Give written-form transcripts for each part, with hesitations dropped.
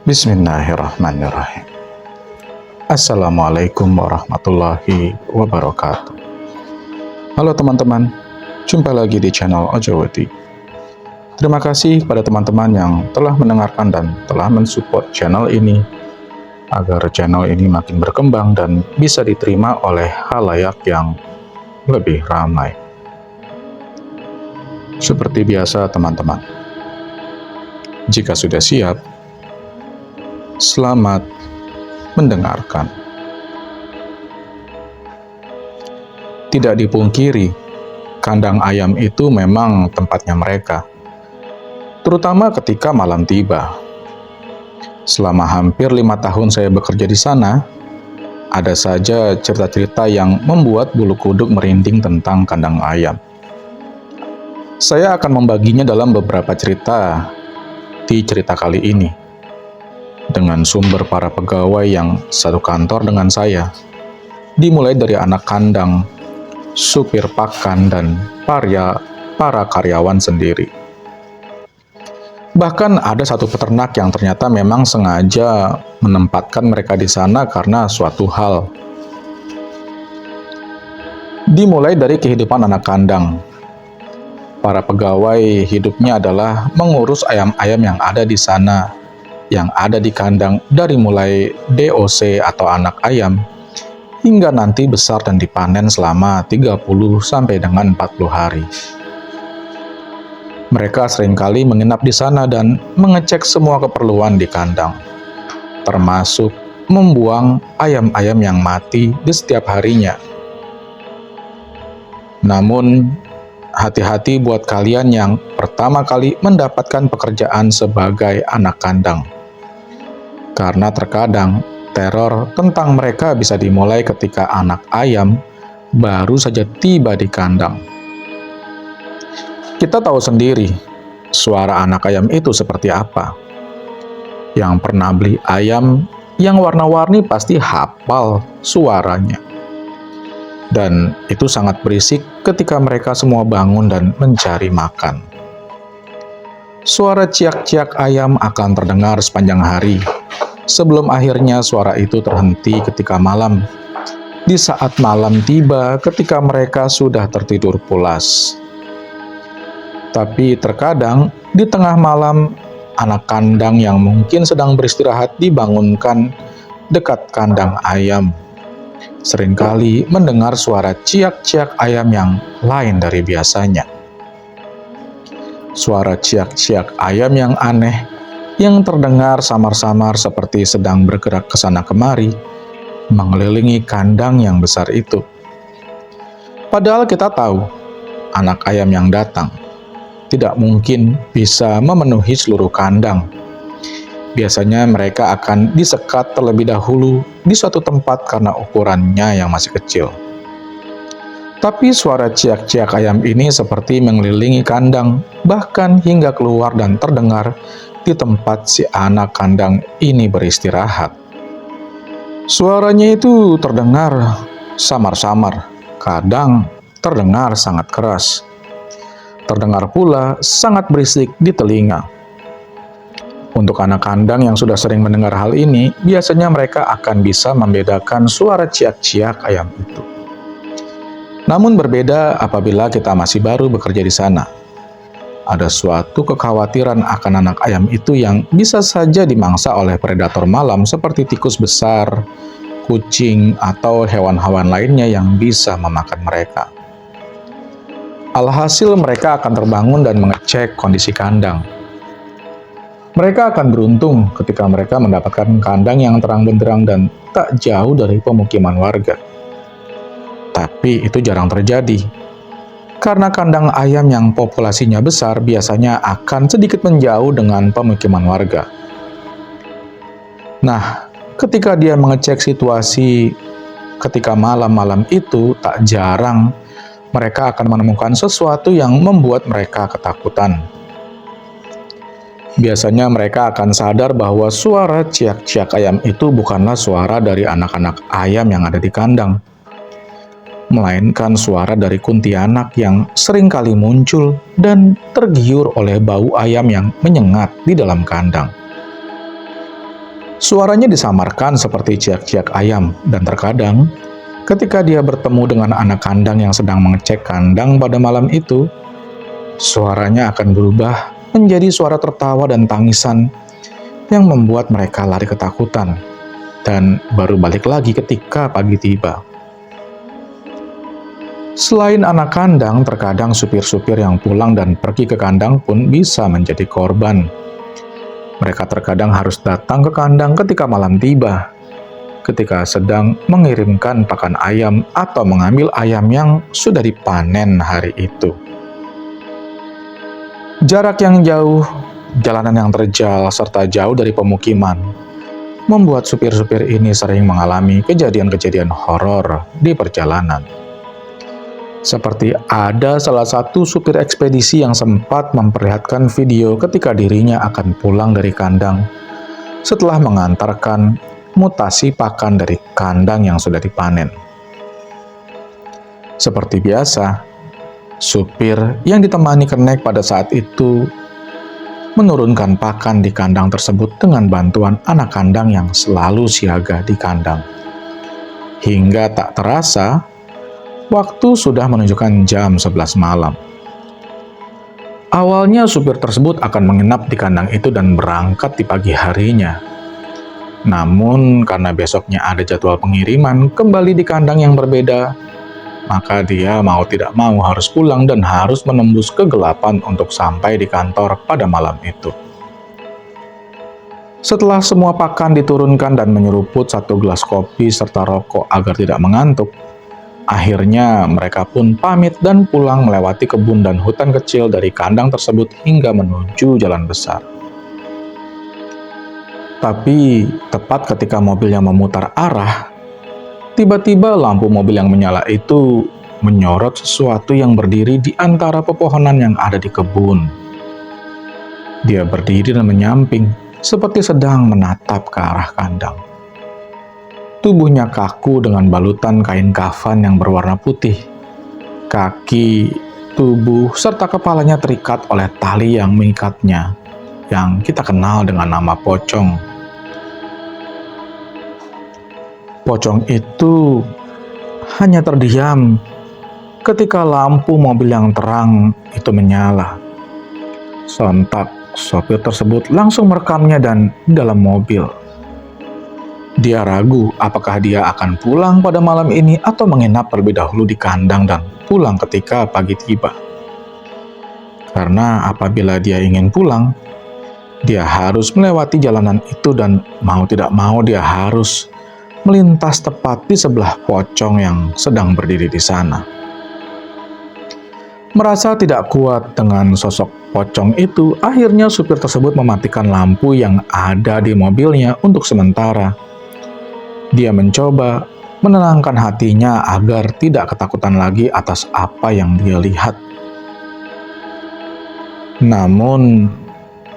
Bismillahirrahmanirrahim. Assalamualaikum warahmatullahi wabarakatuh. Halo teman-teman, jumpa lagi di channel Ojowati. Terima kasih kepada teman-teman yang telah mendengarkan dan telah mensupport channel ini, agar channel ini makin berkembang dan bisa diterima oleh khalayak yang lebih ramai. Seperti biasa teman-teman, jika sudah siap, selamat mendengarkan. Tidak dipungkiri, kandang ayam itu memang tempatnya mereka, terutama ketika malam tiba. Selama hampir 5 tahun saya bekerja di sana, ada saja cerita-cerita yang membuat bulu kuduk merinding tentang kandang ayam. Saya akan membaginya dalam beberapa cerita di cerita kali ini, dengan sumber para pegawai yang satu kantor dengan saya, dimulai dari anak kandang, supir pakan, dan para karyawan sendiri. Bahkan ada satu peternak yang ternyata memang sengaja menempatkan mereka di sana karena suatu hal. Dimulai dari kehidupan anak kandang. Para pegawai hidupnya adalah mengurus ayam-ayam yang ada di sana, yang ada di kandang, dari mulai DOC atau anak ayam hingga nanti besar dan dipanen selama 30 sampai dengan 40 hari. Mereka seringkali menginap di sana dan mengecek semua keperluan di kandang, termasuk membuang ayam-ayam yang mati di setiap harinya. Namun, hati-hati buat kalian yang pertama kali mendapatkan pekerjaan sebagai anak kandang. Karena terkadang teror tentang mereka bisa dimulai ketika anak ayam baru saja tiba di kandang. Kita tahu sendiri suara anak ayam itu seperti apa. Yang pernah beli ayam yang warna-warni pasti hafal suaranya. Dan itu sangat berisik ketika mereka semua bangun dan mencari makan. Suara ciak-ciak ayam akan terdengar sepanjang hari, sebelum akhirnya suara itu terhenti ketika malam, di saat malam tiba ketika mereka sudah tertidur pulas. Tapi terkadang di tengah malam, anak kandang yang mungkin sedang beristirahat dibangunkan dekat kandang ayam. Seringkali mendengar suara ciak-ciak ayam yang lain dari biasanya. Suara ciak-ciak ayam yang aneh, yang terdengar samar-samar seperti sedang bergerak ke sana kemari, mengelilingi kandang yang besar itu. Padahal kita tahu, anak ayam yang datang tidak mungkin bisa memenuhi seluruh kandang. Biasanya mereka akan disekat terlebih dahulu di suatu tempat karena ukurannya yang masih kecil. Tapi suara ciak-ciak ayam ini seperti mengelilingi kandang, bahkan hingga keluar dan terdengar di tempat si anak kandang ini beristirahat. Suaranya itu terdengar samar-samar, kadang terdengar sangat keras. Terdengar pula sangat berisik di telinga. Untuk anak kandang yang sudah sering mendengar hal ini, biasanya mereka akan bisa membedakan suara ciak-ciak ayam itu. Namun berbeda apabila kita masih baru bekerja di sana. Ada suatu kekhawatiran akan anak ayam itu yang bisa saja dimangsa oleh predator malam seperti tikus besar, kucing, atau hewan-hewan lainnya yang bisa memakan mereka. Alhasil mereka akan terbangun dan mengecek kondisi kandang. Mereka akan beruntung ketika mereka mendapatkan kandang yang terang benderang dan tak jauh dari pemukiman warga. Tapi itu jarang terjadi, karena kandang ayam yang populasinya besar biasanya akan sedikit menjauh dengan pemukiman warga. Nah, ketika dia mengecek situasi ketika malam-malam itu, tak jarang mereka akan menemukan sesuatu yang membuat mereka ketakutan. Biasanya mereka akan sadar bahwa suara ciak-ciak ayam itu bukanlah suara dari anak-anak ayam yang ada di kandang, melainkan suara dari kuntilanak yang seringkali muncul dan tergiur oleh bau ayam yang menyengat di dalam kandang. Suaranya disamarkan seperti ciak-ciak ayam, dan terkadang ketika dia bertemu dengan anak kandang yang sedang mengecek kandang pada malam itu, suaranya akan berubah menjadi suara tertawa dan tangisan yang membuat mereka lari ketakutan dan baru balik lagi ketika pagi tiba. Selain anak kandang, terkadang supir-supir yang pulang dan pergi ke kandang pun bisa menjadi korban. Mereka terkadang harus datang ke kandang ketika malam tiba, ketika sedang mengirimkan pakan ayam atau mengambil ayam yang sudah dipanen hari itu. Jarak yang jauh, jalanan yang terjal, serta jauh dari pemukiman, membuat supir-supir ini sering mengalami kejadian-kejadian horor di perjalanan. Seperti ada salah satu supir ekspedisi yang sempat memperlihatkan video ketika dirinya akan pulang dari kandang setelah mengantarkan mutasi pakan dari kandang yang sudah dipanen. Seperti biasa, supir yang ditemani kenek pada saat itu menurunkan pakan di kandang tersebut dengan bantuan anak kandang yang selalu siaga di kandang. Hingga tak terasa, waktu sudah menunjukkan jam 11 malam. Awalnya supir tersebut akan menginap di kandang itu dan berangkat di pagi harinya. Namun karena besoknya ada jadwal pengiriman kembali di kandang yang berbeda, maka dia mau tidak mau harus pulang dan harus menembus kegelapan untuk sampai di kantor pada malam itu. Setelah semua pakan diturunkan dan menyeruput satu gelas kopi serta rokok agar tidak mengantuk, akhirnya mereka pun pamit dan pulang melewati kebun dan hutan kecil dari kandang tersebut hingga menuju jalan besar. Tapi tepat ketika mobilnya memutar arah, tiba-tiba lampu mobil yang menyala itu menyorot sesuatu yang berdiri di antara pepohonan yang ada di kebun. Dia berdiri dan menyamping, seperti sedang menatap ke arah kandang. Tubuhnya kaku dengan balutan kain kafan yang berwarna putih. Kaki, tubuh, serta kepalanya terikat oleh tali yang mengikatnya, yang kita kenal dengan nama pocong. Pocong itu hanya terdiam ketika lampu mobil yang terang itu menyala. Sontak, sopir tersebut langsung merekamnya dan dalam mobil. Dia ragu apakah dia akan pulang pada malam ini atau menginap terlebih dahulu di kandang dan pulang ketika pagi tiba. Karena apabila dia ingin pulang, dia harus melewati jalanan itu dan mau tidak mau dia harus melintas tepat di sebelah pocong yang sedang berdiri di sana. Merasa tidak kuat dengan sosok pocong itu, akhirnya supir tersebut mematikan lampu yang ada di mobilnya untuk sementara. Dia mencoba menenangkan hatinya agar tidak ketakutan lagi atas apa yang dia lihat. Namun,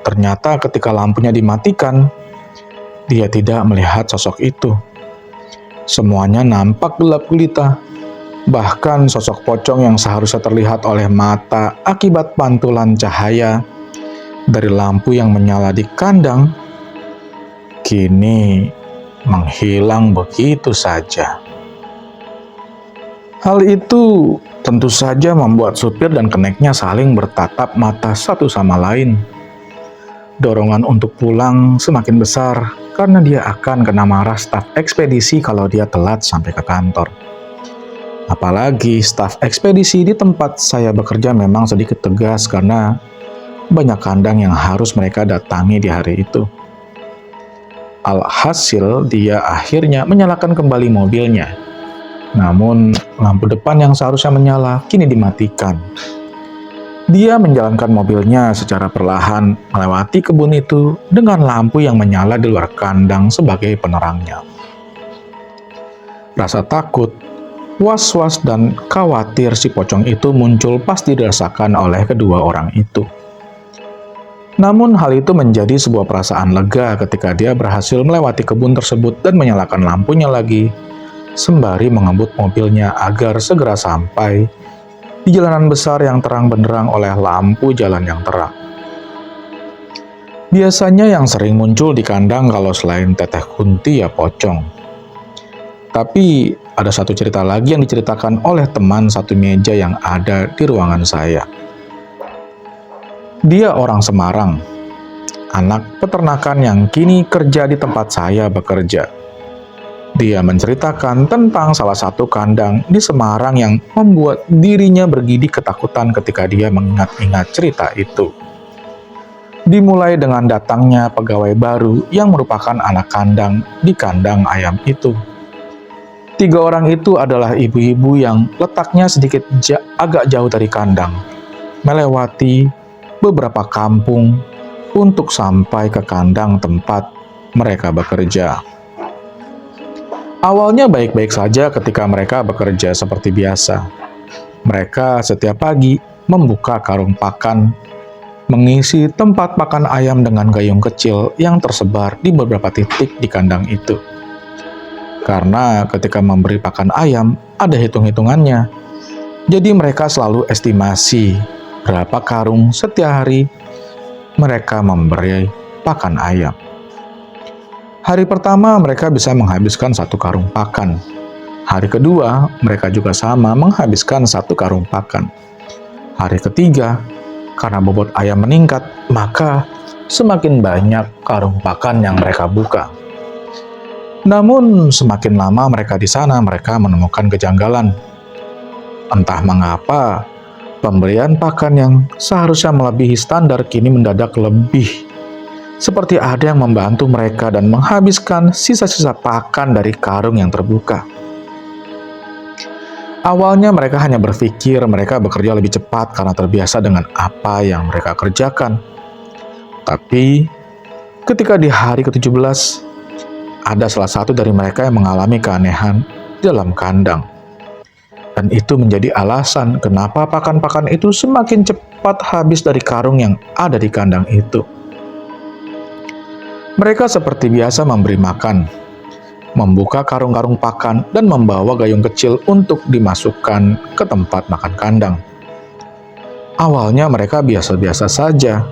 ternyata ketika lampunya dimatikan, dia tidak melihat sosok itu. Semuanya nampak gelap gulita. Bahkan sosok pocong yang seharusnya terlihat oleh mata akibat pantulan cahaya dari lampu yang menyala di kandang, kini menghilang begitu saja. Hal itu tentu saja membuat supir dan keneknya saling bertatap mata satu sama lain. Dorongan untuk pulang semakin besar karena dia akan kena marah staf ekspedisi kalau dia telat sampai ke kantor. Apalagi staf ekspedisi di tempat saya bekerja memang sedikit tegas karena banyak kandang yang harus mereka datangi di hari itu. Alhasil, dia akhirnya menyalakan kembali mobilnya. Namun, lampu depan yang seharusnya menyala kini dimatikan. Dia menjalankan mobilnya secara perlahan melewati kebun itu dengan lampu yang menyala di luar kandang sebagai penerangnya. Rasa takut, was-was, dan khawatir si pocong itu muncul pasti dirasakan oleh kedua orang itu. Namun hal itu menjadi sebuah perasaan lega ketika dia berhasil melewati kebun tersebut dan menyalakan lampunya lagi, sembari mengebut mobilnya agar segera sampai di jalanan besar yang terang benderang oleh lampu jalan yang terang. Biasanya yang sering muncul di kandang kalau selain Teteh Kunti ya pocong. Tapi ada satu cerita lagi yang diceritakan oleh teman satu meja yang ada di ruangan saya. Dia orang Semarang, anak peternakan yang kini kerja di tempat saya bekerja. Dia menceritakan tentang salah satu kandang di Semarang yang membuat dirinya bergidik ketakutan ketika dia mengingat-ingat cerita itu. Dimulai dengan datangnya pegawai baru yang merupakan anak kandang di kandang ayam itu. 3 orang itu adalah ibu-ibu yang letaknya sedikit agak jauh dari kandang, melewati beberapa kampung untuk sampai ke kandang tempat mereka bekerja. Awalnya baik-baik saja ketika mereka bekerja seperti biasa. Mereka setiap pagi membuka karung pakan, mengisi tempat pakan ayam dengan gayung kecil yang tersebar di beberapa titik di kandang itu. Karena ketika memberi pakan ayam, ada hitung-hitungannya. Jadi mereka selalu estimasi berapa karung setiap hari mereka memberi pakan ayam. Hari pertama mereka bisa menghabiskan 1 karung pakan. Hari kedua mereka juga sama menghabiskan 1 karung pakan. Hari ketiga, karena bobot ayam meningkat, maka semakin banyak karung pakan yang mereka buka. Namun semakin lama mereka di sana, mereka menemukan kejanggalan. Entah mengapa, pemberian pakan yang seharusnya melebihi standar kini mendadak lebih. Seperti ada yang membantu mereka dan menghabiskan sisa-sisa pakan dari karung yang terbuka. Awalnya mereka hanya berpikir mereka bekerja lebih cepat karena terbiasa dengan apa yang mereka kerjakan. Tapi ketika di hari ke-17, ada salah satu dari mereka yang mengalami keanehan dalam kandang. Dan itu menjadi alasan kenapa pakan-pakan itu semakin cepat habis dari karung yang ada di kandang itu. Mereka seperti biasa memberi makan, membuka karung-karung pakan, dan membawa gayung kecil untuk dimasukkan ke tempat makan kandang. Awalnya mereka biasa-biasa saja,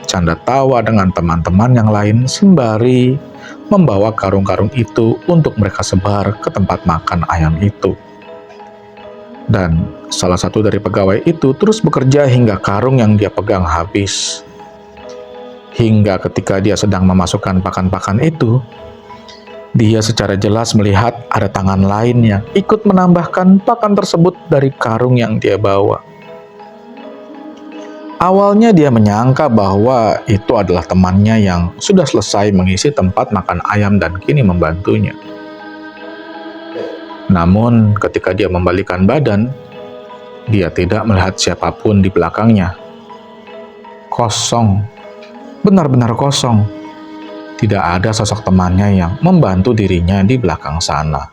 canda tawa dengan teman-teman yang lain sembari membawa karung-karung itu untuk mereka sebar ke tempat makan ayam itu. Dan salah satu dari pegawai itu terus bekerja hingga karung yang dia pegang habis. Hingga ketika dia sedang memasukkan pakan-pakan itu, dia secara jelas melihat ada tangan lain yang ikut menambahkan pakan tersebut dari karung yang dia bawa. Awalnya dia menyangka bahwa itu adalah temannya yang sudah selesai mengisi tempat makan ayam dan kini membantunya. Namun ketika dia membalikkan badan, dia tidak melihat siapapun di belakangnya. Kosong, benar-benar kosong. Tidak ada sosok temannya yang membantu dirinya di belakang sana.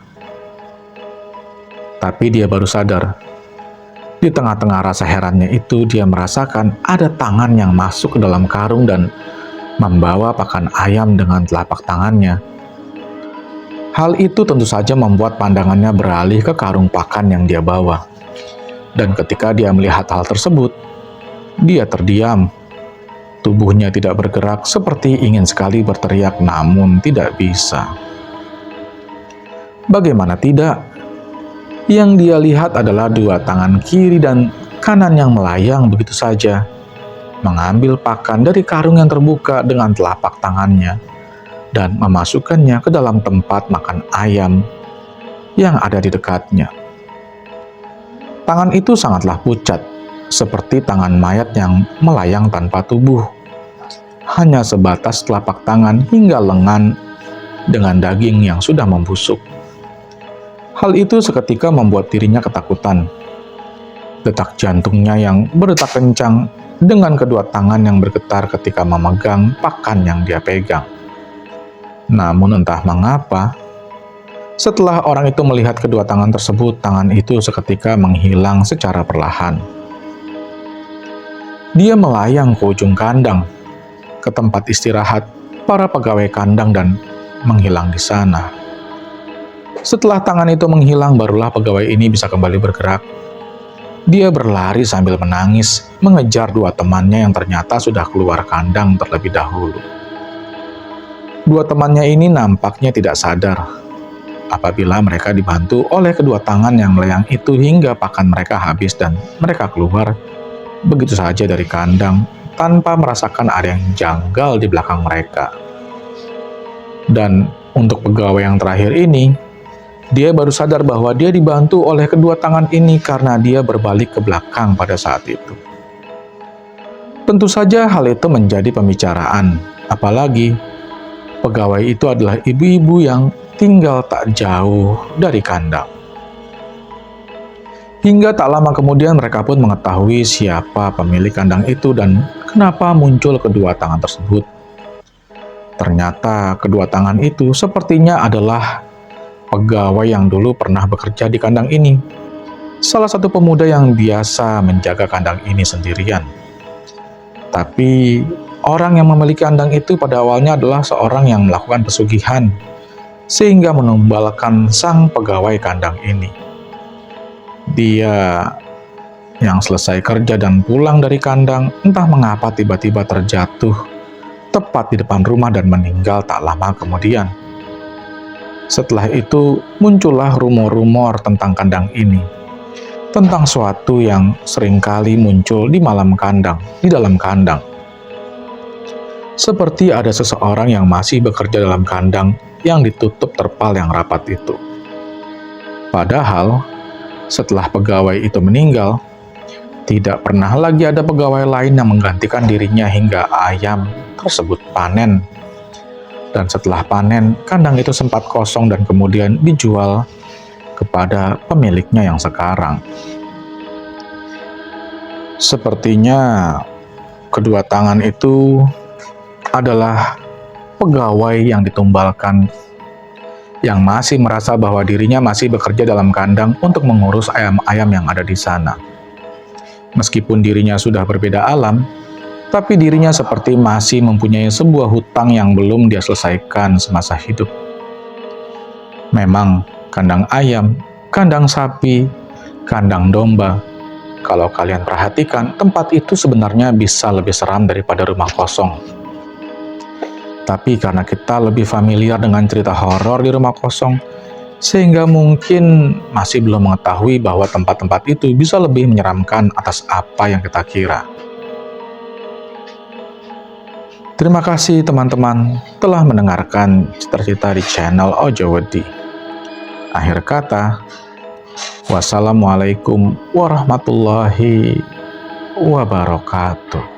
Tapi dia baru sadar. Di tengah-tengah rasa herannya itu, dia merasakan ada tangan yang masuk ke dalam karung dan membawa pakan ayam dengan telapak tangannya. Hal itu tentu saja membuat pandangannya beralih ke karung pakan yang dia bawa. Dan ketika dia melihat hal tersebut, dia terdiam. Tubuhnya tidak bergerak seperti ingin sekali berteriak namun tidak bisa. Bagaimana tidak? Yang dia lihat adalah 2 tangan kiri dan kanan yang melayang begitu saja, mengambil pakan dari karung yang terbuka dengan telapak tangannya dan memasukkannya ke dalam tempat makan ayam yang ada di dekatnya. Tangan itu sangatlah pucat, seperti tangan mayat yang melayang tanpa tubuh. Hanya sebatas telapak tangan hingga lengan dengan daging yang sudah membusuk. Hal itu seketika membuat dirinya ketakutan. Detak jantungnya yang berdetak kencang dengan kedua tangan yang bergetar ketika memegang pakan yang dia pegang. Namun entah mengapa, setelah orang itu melihat kedua tangan tersebut, tangan itu seketika menghilang secara perlahan. Dia melayang ke ujung kandang, ke tempat istirahat para pegawai kandang dan menghilang di sana. Setelah tangan itu menghilang, barulah pegawai ini bisa kembali bergerak. Dia berlari sambil menangis, mengejar dua temannya yang ternyata sudah keluar kandang terlebih dahulu. Dua temannya ini nampaknya tidak sadar apabila mereka dibantu oleh kedua tangan yang melayang itu hingga pakan mereka habis dan mereka keluar begitu saja dari kandang tanpa merasakan ada yang janggal di belakang mereka. Dan untuk pegawai yang terakhir ini, dia baru sadar bahwa dia dibantu oleh kedua tangan ini karena dia berbalik ke belakang pada saat itu. Tentu saja hal itu menjadi pembicaraan, apalagi pegawai itu adalah ibu-ibu yang tinggal tak jauh dari kandang. Hingga tak lama kemudian mereka pun mengetahui siapa pemilik kandang itu dan kenapa muncul kedua tangan tersebut. Ternyata kedua tangan itu sepertinya adalah pegawai yang dulu pernah bekerja di kandang ini. Salah satu pemuda yang biasa menjaga kandang ini sendirian. Tapi orang yang memiliki kandang itu pada awalnya adalah seorang yang melakukan pesugihan, sehingga menumbalkan sang pegawai kandang ini. Dia yang selesai kerja dan pulang dari kandang, entah mengapa tiba-tiba terjatuh tepat di depan rumah dan meninggal tak lama kemudian. Setelah itu muncullah rumor-rumor tentang kandang ini, tentang suatu yang seringkali muncul di dalam kandang. Seperti ada seseorang yang masih bekerja dalam kandang yang ditutup terpal yang rapat itu. Padahal, setelah pegawai itu meninggal, tidak pernah lagi ada pegawai lain yang menggantikan dirinya hingga ayam tersebut panen. Dan setelah panen, kandang itu sempat kosong dan kemudian dijual kepada pemiliknya yang sekarang. Sepertinya kedua tangan itu adalah pegawai yang ditumbalkan, yang masih merasa bahwa dirinya masih bekerja dalam kandang untuk mengurus ayam-ayam yang ada di sana. Meskipun dirinya sudah berbeda alam, tapi dirinya seperti masih mempunyai sebuah hutang yang belum dia selesaikan semasa hidup. Memang, kandang ayam, kandang sapi, kandang domba, kalau kalian perhatikan, tempat itu sebenarnya bisa lebih seram daripada rumah kosong. Tapi karena kita lebih familiar dengan cerita horor di rumah kosong, sehingga mungkin masih belum mengetahui bahwa tempat-tempat itu bisa lebih menyeramkan atas apa yang kita kira. Terima kasih teman-teman telah mendengarkan cerita-cerita di channel Ojo Wedi. Akhir kata, wassalamualaikum warahmatullahi wabarakatuh.